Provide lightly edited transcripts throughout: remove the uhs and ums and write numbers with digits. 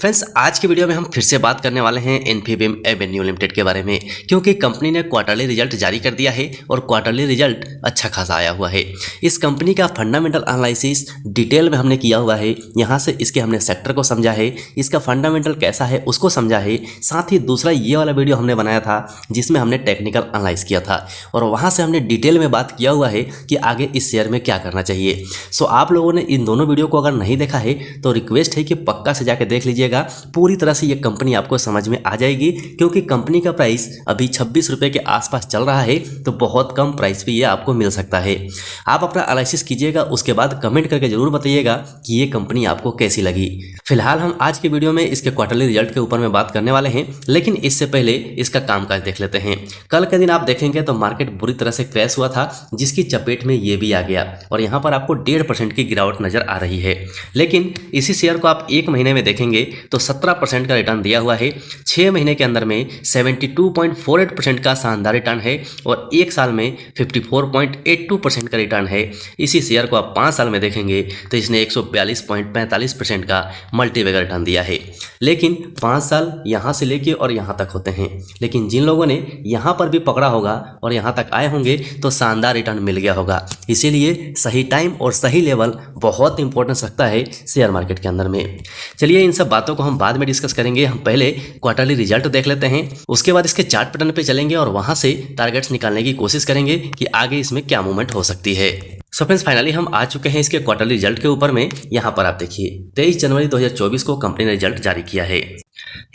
Friends, आज की video में हम फिर से बात करने वाले हैं इन्फीबीम एवेन्यू लिमिटेड के बारे में, क्योंकि कंपनी ने क्वार्टरली रिजल्ट जारी कर दिया है और क्वार्टरली रिजल्ट अच्छा खासा आया हुआ है। इस कंपनी का फंडामेंटल एनालिसिस डिटेल में हमने किया हुआ है। यहाँ से इसके हमने सेक्टर को समझा है, इसका फंडामेंटल कैसा है उसको समझा है। साथ ही दूसरा ये वाला वीडियो हमने बनाया था जिसमें हमने टेक्निकल एनालाइज किया था और वहाँ से हमने डिटेल में बात किया हुआ है कि आगे इस शेयर में क्या करना चाहिए। सो आप लोगों ने इन दोनों वीडियो को अगर नहीं देखा है तो रिक्वेस्ट है कि पक्का से जाकर देख लीजिएगा। पूरी तरह से ये कंपनी आपको समझ में आ जाएगी, क्योंकि कंपनी का प्राइस अभी 26 रुपये के आसपास चल रहा है, तो बहुत कम प्राइस पे ये आपको मिल सकता है। आप अपना एनालिसिस कीजिएगा, उसके बाद कमेंट करके जरूर बताइएगा कि ये कंपनी आपको कैसी लगी। फिलहाल हम आज के वीडियो में इसके क्वार्टरली रिजल्ट के ऊपर में बात करने वाले हैं, लेकिन इससे पहले इसका कामकाज देख लेते हैं। कल के दिन आप देखेंगे तो मार्केट बुरी तरह से क्रैश हुआ था, जिसकी चपेट में ये भी आ गया और यहाँ पर आपको 1.5% की गिरावट नजर आ रही है। लेकिन इसी शेयर को आप एक महीने में देखेंगे तो 17% का रिटर्न दिया हुआ है। 6 महीने के अंदर में 72.48% का शानदार रिटर्न है और एक साल में 54.82% का रिटर्न है। इसी शेयर को आप 5 साल में देखेंगे तो इसने 142.45% का मल्टीबैगर रिटर्न दिया है। लेकिन 5 साल यहाँ से लेके और यहाँ तक होते हैं, लेकिन जिन लोगों ने यहाँ पर भी पकड़ा होगा और यहाँ तक आए होंगे तो शानदार रिटर्न मिल गया होगा। इसीलिए सही टाइम और सही लेवल बहुत इंपॉर्टेंस रखता है शेयर मार्केट के अंदर में। चलिए इन सब बातों को हम बाद में डिस्कस करेंगे। हम पहले क्वार्टरली रिजल्ट देख लेते हैं, उसके बाद इसके चार्ट पैटर्न पे चलेंगे और वहां से टारगेट्स निकालने की कोशिश करेंगे कि आगे इसमें क्या मूवमेंट हो सकती है। सो फ्रेंड्स, फाइनली हम आ चुके हैं इसके क्वार्टरली रिजल्ट के ऊपर में। यहाँ पर आप देखिए 23 जनवरी 2024 को कंपनी ने रिजल्ट जारी किया है।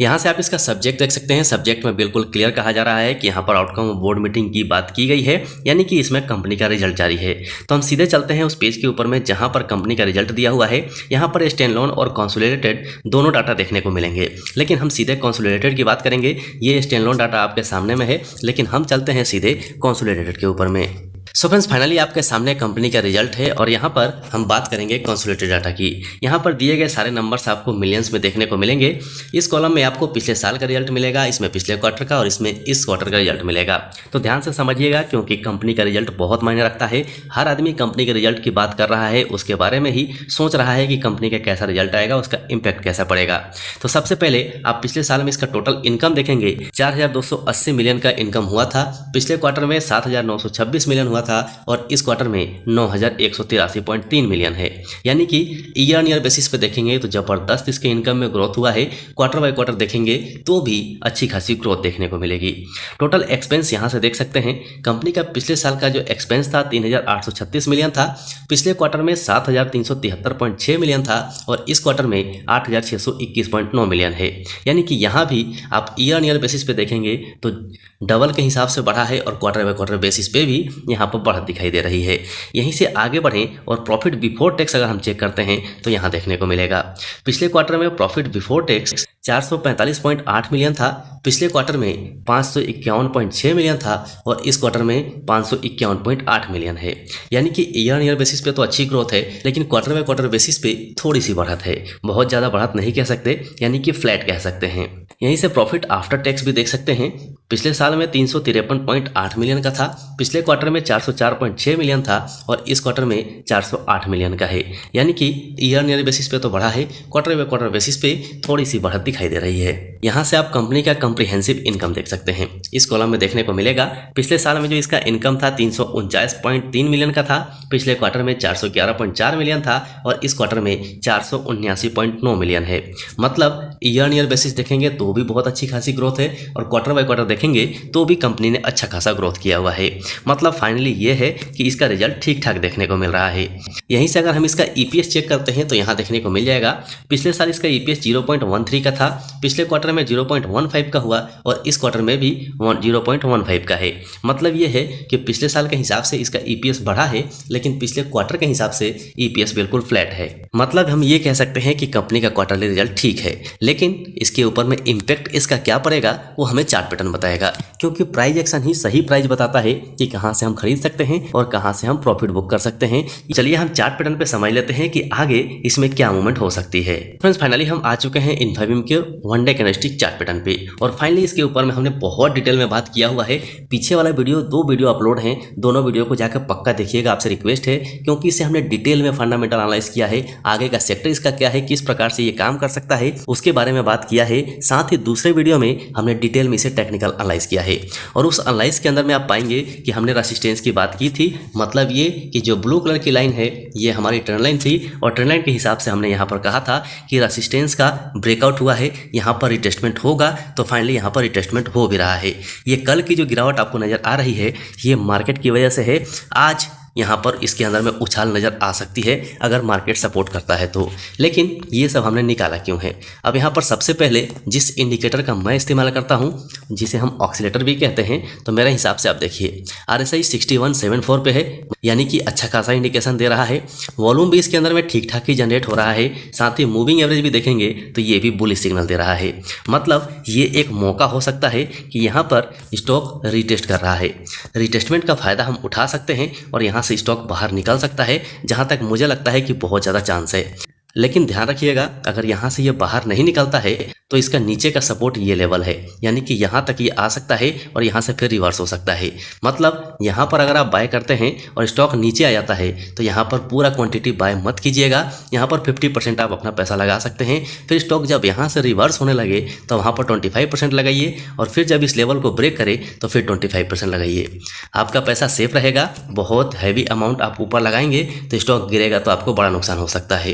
यहाँ से आप इसका सब्जेक्ट देख सकते हैं। सब्जेक्ट में बिल्कुल क्लियर कहा जा रहा है कि यहाँ पर आउटकम बोर्ड मीटिंग की बात की गई है, यानी कि इसमें कंपनी का रिजल्ट जारी है। तो हम सीधे चलते हैं उस पेज के ऊपर में जहाँ पर कंपनी का रिजल्ट दिया हुआ है। यहाँ पर स्टैंड लोन और कंसोलिडेटेड दोनों डाटा देखने को मिलेंगे, लेकिन हम सीधे कंसोलिडेटेड की बात करेंगे। ये स्टैंड लोन डाटा आपके सामने में है, लेकिन हम चलते हैं सीधे कंसोलिडेटेड के ऊपर में। सो फ्रेंड्स, फाइनली आपके सामने कंपनी का रिजल्ट है और यहाँ पर हम बात करेंगे कंसोलिडेटेड डाटा की। यहाँ पर दिए गए सारे नंबर्स आपको मिलियंस में देखने को मिलेंगे। इस कॉलम में आपको पिछले साल का रिजल्ट मिलेगा, इसमें पिछले क्वार्टर का और इसमें इस क्वार्टर का रिजल्ट मिलेगा। तो ध्यान से समझिएगा, क्योंकि कंपनी का रिजल्ट बहुत मायने रखता है। हर आदमी कंपनी के रिजल्ट की बात कर रहा है, उसके बारे में ही सोच रहा है कि कंपनी का कैसा रिजल्ट आएगा, उसका इम्पैक्ट कैसा पड़ेगा। तो सबसे पहले आप पिछले साल में इसका टोटल इनकम देखेंगे। 4,280 मिलियन का इनकम हुआ था। पिछले क्वार्टर में 7,926 मिलियन हुआ था और इस क्वार्टर में 9,183.3 मिलियन है। यानी कि ईयर ऑन ईयर बेसिस पे देखेंगे तो जबरदस्त इसके इनकम में ग्रोथ हुआ है। क्वार्टर बाय क्वार्टर देखेंगे तो भी अच्छी खासी ग्रोथ देखने को मिलेगी। टोटल एक्सपेंस यहाँ से देख सकते हैं। कंपनी का पिछले साल का जो एक्सपेंस था 3,836 मिलियन था, पिछले क्वार्टर में 7,373.6 मिलियन था और इस क्वार्टर में 8,621.9 मिलियन है। यानी कि यहाँ भी आप ईयर ऑन ईयर बेसिस पे देखेंगे तो डबल के हिसाब से बढ़ा है और क्वार्टर बाय क्वार्टर बेसिस पे भी यहाँ पर बढ़त दिखाई दे रही है। यहीं से आगे बढ़ें और प्रॉफिट बिफोर टैक्स अगर हम चेक करते हैं तो यहाँ देखने को मिलेगा। पिछले क्वार्टर में प्रॉफिट बिफोर टैक्स 445.8 मिलियन था, पिछले क्वार्टर में 551.6 मिलियन था और इस क्वार्टर में 551.8 मिलियन है। यानी कि ईयर ऑन ईयर बेसिस पे तो अच्छी ग्रोथ है, लेकिन क्वार्टर बाय क्वार्टर बेसिस पे थोड़ी सी बढ़त है। बहुत ज़्यादा बढ़त नहीं कह सकते, यानी कि फ्लैट कह सकते हैं। यहीं से प्रॉफिट आफ्टर टैक्स भी देख सकते हैं। पिछले साल में 353.8 मिलियन का था, पिछले क्वार्टर में 404.6 मिलियन था और इस क्वार्टर में 408 मिलियन का है। यानी कि ईयर ऑन ईयर बेसिस पे तो बढ़ा है, क्वार्टर बाय क्वार्टर बेसिस पे थोड़ी सी बढ़त दिखाई दे रही है। यहाँ से आप कंपनी का कॉम्प्रिहेंसिव इनकम देख सकते हैं। इस कॉलम में देखने को मिलेगा पिछले साल में जो इसका इनकम था 349.3 मिलियन का था, पिछले क्वार्टर में 411.4 मिलियन था और इस क्वार्टर में 479.9 मिलियन है। मतलब ईयर ऑन ईयर बेसिस देखेंगे तो भी बहुत अच्छी खासी ग्रोथ है और क्वार्टर बाय क्वार्टर देखेंगे तो भी कंपनी ने अच्छा खासा ग्रोथ किया हुआ है। मतलब फाइनली ये है कि इसका रिजल्ट ठीक ठाक देखने को मिल रहा है। यहीं से अगर हम इसका ईपीएस चेक करते हैं तो यहाँ देखने को मिल जाएगा पिछले साल इसका ईपीएस 0.13 का था, पिछले क्वार्टर में 0.15 का हुआ और इस क्वार्टर में भी 0.15 का है। मतलब ये है कि पिछले साल के हिसाब से इसका ईपीएस बढ़ा है, लेकिन पिछले क्वार्टर के हिसाब से ईपीएस बिल्कुल फ्लैट है। मतलब हम ये कह सकते हैं कि कंपनी का क्वार्टरली रिजल्ट ठीक है, लेकिन इसके ऊपर में इम्पैक्ट इसका क्या पड़ेगा वो हमें चार्ट पैटर्न बताएगा। रहेगा, क्योंकि प्राइस एक्शन ही सही प्राइस बताता है कि कहां से हम खरीद सकते हैं और कहां से हम प्रॉफिट बुक कर सकते हैं। चलिए हम चार्ट पैटर्न पे समझ लेते हैं कि आगे इसमें क्या मूवमेंट हो सकती है। फ्रेंड्स फाइनली हम आ चुके हैं इन्फीबीम के one day candlestick chart pattern पे, और फाइनली इसके ऊपर में हमने बहुत डिटेल में बात किया हुआ है। पीछे वाला वीडियो 2 वीडियो अपलोड हैं, दोनों वीडियो को जाकर पक्का देखिएगा, आपसे रिक्वेस्ट है, क्योंकि इसे हमने डिटेल में फंडामेंटल एनालाइज किया है। आगे का सेक्टर इसका क्या है, किस प्रकार से ये काम कर सकता है, उसके बारे में बात किया है। साथ ही दूसरे वीडियो में हमने डिटेल में इसे टेक्निकल एनालाइज किया है, और उस एनालाइज के अंदर में आप पाएंगे कि हमने रेजिस्टेंस की बात की थी। मतलब ये कि जो ब्लू कलर की लाइन है ये हमारी ट्रेंड लाइन थी, और ट्रेंड लाइन के हिसाब से हमने यहाँ पर कहा था कि रेजिस्टेंस का ब्रेकआउट हुआ है, यहाँ पर रिटेस्टमेंट होगा, तो फाइनली यहाँ पर रिटेस्टमेंट हो भी रहा है। ये कल की जो गिरावट आपको नजर आ रही है ये मार्केट की वजह से है। आज यहाँ पर इसके अंदर में उछाल नज़र आ सकती है अगर मार्केट सपोर्ट करता है तो, लेकिन ये सब हमने निकाला क्यों है। अब यहाँ पर सबसे पहले जिस इंडिकेटर का मैं इस्तेमाल करता हूँ, जिसे हम ऑक्सीलेटर भी कहते हैं, तो मेरे हिसाब से आप देखिए RSI 6174 पे है, यानी कि अच्छा खासा इंडिकेशन दे रहा है। वॉल्यूम भी इसके अंदर में ठीक ठाक ही जनरेट हो रहा है। साथ ही मूविंग एवरेज भी देखेंगे तो ये भी बुलिश सिग्नल दे रहा है। मतलब ये एक मौका हो सकता है कि यहाँ पर स्टॉक रिटेस्ट कर रहा है। रिटेस्टमेंट का फायदा हम उठा सकते हैं और यहाँ से स्टॉक बाहर निकल सकता है, जहां तक मुझे लगता है कि बहुत ज़्यादा चांस है। लेकिन ध्यान रखिएगा, अगर यहाँ से ये बाहर नहीं निकलता है तो इसका नीचे का सपोर्ट ये लेवल है, यानी कि यहाँ तक ये आ सकता है और यहाँ से फिर रिवर्स हो सकता है। मतलब यहाँ पर अगर आप बाय करते हैं और स्टॉक नीचे आ जाता है तो यहाँ पर पूरा क्वांटिटी बाय मत कीजिएगा। यहाँ पर 50% आप अपना पैसा लगा सकते हैं। फिर स्टॉक जब यहाँ से रिवर्स होने लगे तो वहाँ पर 25% लगाइए, और फिर जब इस लेवल को ब्रेक करे तो फिर 25% लगाइए। आपका पैसा सेफ रहेगा। बहुत हैवी अमाउंट आप ऊपर लगाएंगे तो स्टॉक गिरेगा तो आपको बड़ा नुकसान हो सकता है।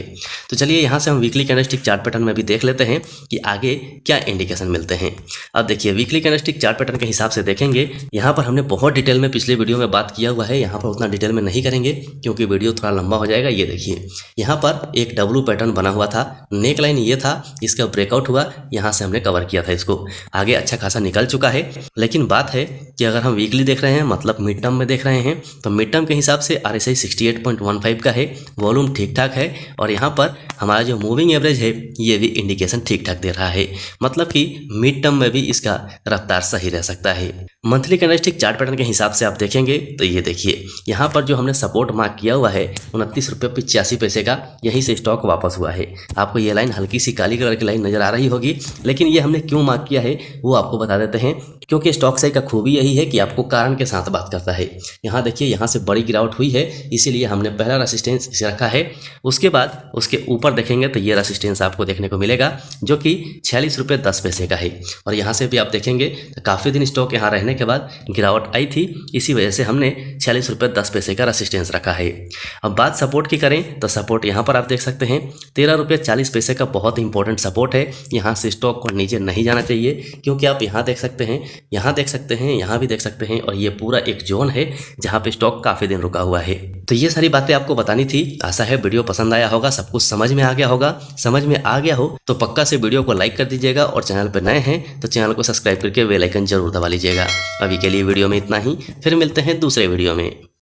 तो चलिए यहाँ से हम वीकली कैंडलस्टिक चार्ट पैटर्न में भी देख लेते हैं कि आगे क्या इंडिकेशन मिलते हैं। अब देखिए वीकली कैंडलस्टिक चार्ट पैटर्न के हिसाब से देखेंगे, यहाँ पर हमने बहुत डिटेल में पिछले वीडियो में बात किया हुआ है। यहाँ पर उतना डिटेल में नहीं करेंगे क्योंकि वीडियो थोड़ा लंबा हो जाएगा। ये देखिए यहाँ पर एक डब्लू पैटर्न बना हुआ था, नेक लाइन ये था, इसका ब्रेकआउट हुआ, यहाँ से हमने कवर किया था इसको। आगे अच्छा खासा निकल चुका है। लेकिन बात है कि अगर हम वीकली देख रहे हैं, मतलब मिड टर्म में देख रहे हैं, तो मिड टर्म के हिसाब से RSI 68.15 का है, वॉल्यूम ठीक ठाक है, और यहाँ पर हमारा जो मूविंग एवरेज है ये भी इंडिकेशन ठीक ठाक दे रहा है। मतलब कि मिड टर्म में भी इसका रफ्तार सही रह सकता है। मंथली कैंडलस्टिक चार्ट पैटर्न के हिसाब से आप देखेंगे तो ये देखिए यहाँ पर जो हमने सपोर्ट मार्क किया हुआ है 29 रुपये 85 पैसे का, यहीं से स्टॉक वापस हुआ है। आपको ये लाइन हल्की सी काली कलर की लाइन नजर आ रही होगी, लेकिन ये हमने क्यों मार्क किया है वो आपको बता देते हैं। क्योंकि स्टॉक साइड का खूबी यही है कि आपको कारण के साथ बात करता है। यहाँ देखिए यहाँ से बड़ी गिरावट हुई है, इसीलिए हमने पहला रेसिस्टेंस इसे रखा है। उसके बाद उसके ऊपर देखेंगे तो ये रेसिस्टेंस आपको देखने को मिलेगा जो कि 46 रुपये 10 पैसे का है। और यहाँ से भी आप देखेंगे तो काफ़ी दिन स्टॉक यहाँ रहने के बाद गिरावट आई थी, इसी वजह से हमने 46 रुपये 10 पैसे का रेसिस्टेंस रखा है। अब बात सपोर्ट की करें तो सपोर्ट यहाँ पर आप देख सकते हैं 13 रुपये 40 पैसे का बहुत इंपॉर्टेंट सपोर्ट है। यहाँ से स्टॉक को नीचे नहीं जाना चाहिए, क्योंकि आप यहाँ देख सकते हैं, यहाँ देख सकते हैं, यहाँ भी देख सकते हैं, और ये पूरा एक जोन है जहाँ पे स्टॉक काफ़ी दिन रुका हुआ है। तो ये सारी बातें आपको बतानी थी। आशा है वीडियो पसंद आया होगा, सब कुछ समझ में आ गया होगा। समझ में आ गया हो तो पक्का से वीडियो को लाइक कर दीजिएगा, और चैनल पर नए हैं तो चैनल को सब्सक्राइब करके बेल आइकन जरूर दबा लीजिएगा। अभी के लिए वीडियो में इतना ही, फिर मिलते हैं दूसरे वीडियो में।